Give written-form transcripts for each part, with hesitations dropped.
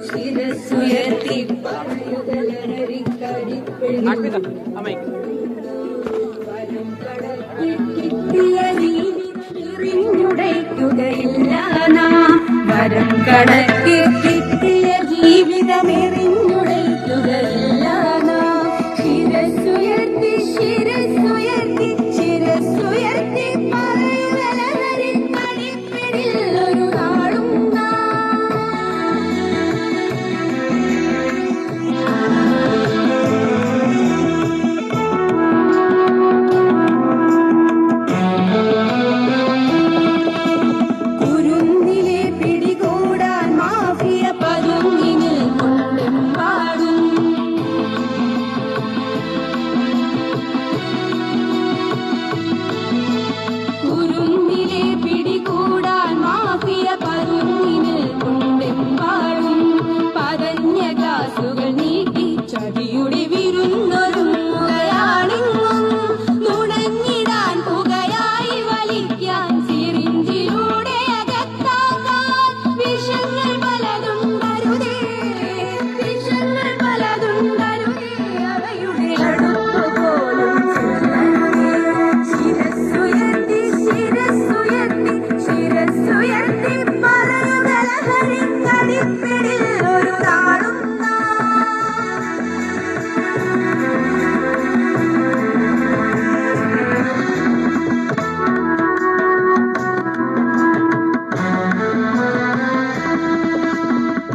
ശിരസുയർത്തി കിട്ടിയ വരം കണക്ക് കിട്ടിയ ജീവിതമെറിഞ്ഞുടയ്ക്കുകയില്ല ശിരസുയർത്തി ശിരസുയർത്തി ശിരസുയർത്തി പറയുവലവരിൽ കടിപ്പിടിൽ ഒരു നാളും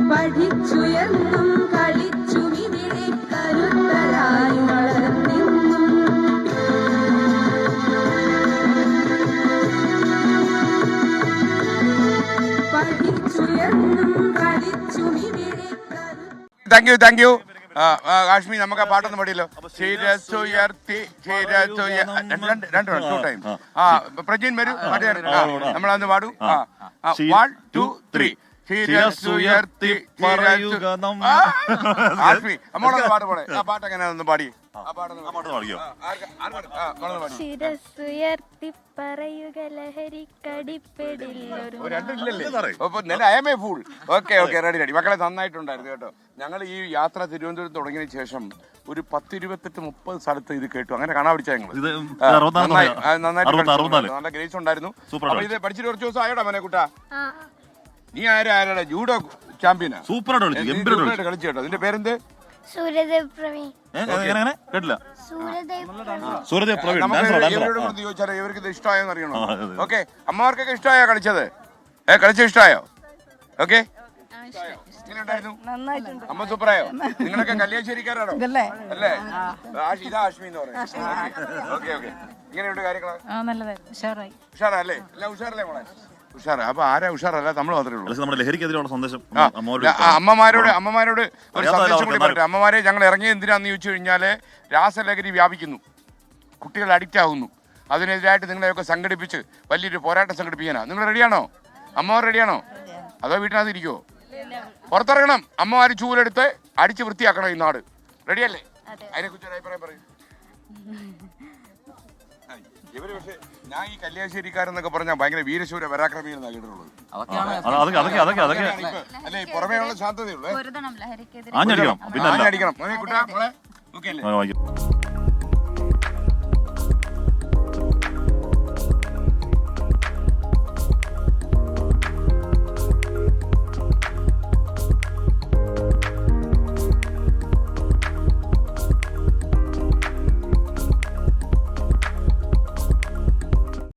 പഠിച്ചുയർന്നും കളിച്ചുമിതിരെ കരുത്തരായി വളർന്നിന്നും പഠിച്ചുയർന്നും കളിച്ചുമിതിരെ. Thank you Kashmir. നമുക്ക് ആ പാട്ടൊന്നും പാടിയല്ലോ. ശിരസുയർത്തി ടു ടൈം. പ്രജീൻ വരൂ പാട്ടുകാരൻ. നമ്മളന്ന് പാടൂ. 1 2 3. ശിരസുയർത്തി അമ്മോടൊന്ന് പാട്ട് പോടെ. ആ പാട്ട് എങ്ങനെയാണെന്ന് പാടി. ശിരസുയർത്തി പറയുക ലഹരി റെഡി. മക്കളെ നന്നായിട്ടുണ്ടായിരുന്നു കേട്ടോ. ഞങ്ങൾ ഈ യാത്ര തിരുവനന്തപുരത്ത് തുടങ്ങിയതിന് ശേഷം ഒരു 10-28-30 സ്ഥലത്ത് ഇത് കേട്ടു. അങ്ങനെ കാണാൻ പിടിച്ചാൽ ഞങ്ങൾ നന്നായിട്ട് നല്ല ഗ്രേസ് ഉണ്ടായിരുന്നു. അപ്പൊ ഇത് പഠിച്ചിട്ട് കുറച്ച് ദിവസം ആയോടാ മോനെ കുട്ടാ? നീ ആരാ ജൂഡോ ചാമ്പ്യനാ? സൂപ്പറായിട്ട് കളിച്ചു കേട്ടോ. ഇതിന്റെ പേരെന്ത്? കേട്ടില്ല. ചോദിച്ചാലോ ഇവർക്ക് ഇത് ഇഷ്ടമായോന്ന് അറിയണോ? ഓക്കെ, അമ്മമാർക്കൊക്കെ ഇഷ്ടമായോ കളിച്ചത്? കളിച്ചത് ഇഷ്ടമായോ? ഓക്കെ, അമ്മ സൂപ്പറായോ? നിങ്ങളൊക്കെ കല്യാശ്ശേരിക്കാരാണോ? അല്ലേ? ഇതാ ആഷ്മി എന്ന് പറയുന്നത്. ഓക്കെ ഓക്കെ, ഇങ്ങനെയുണ്ട് കാര്യങ്ങള്. ഉഷാറല്ലേ? എല്ലാം ഉഷാറല്ലേ മോളെ? ഉഷാറ്. അപ്പൊ ആരാ ഉഷാറല്ല? നമ്മൾ മാത്രമേ ഉള്ളൂ. നമ്മുടെ ലഹരിക്കെതിരെയുള്ള സന്ദേശം അമ്മമാരോട് ഒരു സന്ദേശം കൂടി പറയട്ടെ. അമ്മമാരെ, ഞങ്ങൾ ഇറങ്ങിയ എന്തിനാന്ന് ചോദിച്ചു കഴിഞ്ഞാല് രാസലഹരി വ്യാപിക്കുന്നു, കുട്ടികൾ അഡിക്റ്റ് ആകുന്നു. അതിനെതിരായിട്ട് നിങ്ങളെയൊക്കെ സംഘടിപ്പിച്ച് വലിയൊരു പോരാട്ടം സംഘടിപ്പിക്കാനാ. നിങ്ങൾ റെഡിയാണോ? അമ്മമാർ റെഡിയാണോ? അതോ വീട്ടിനകത്ത് ഇരിക്കുവോ? പുറത്തിറങ്ങണം. അമ്മമാര് ചൂലെടുത്ത് അടിച്ച് വൃത്തിയാക്കണം ഈ നാട്. റെഡിയല്ലേ? അതിനെ കുറിച്ച് അഭിപ്രായം പറയും. ഇവര് പക്ഷേ ഞാൻ ഈ കല്യാശ്ശേരിക്കാരെന്നൊക്കെ പറഞ്ഞാൽ ഭയങ്കര വീരശൂര പരാക്രമി എന്നാണ് കേട്ടിട്ടുള്ളത്. അല്ലെ, പുറമേയുള്ള ശാന്തതയുള്ളൂ. അടിക്കണം. കുട്ടാ മോളെ, ഓക്കെ അല്ലേ?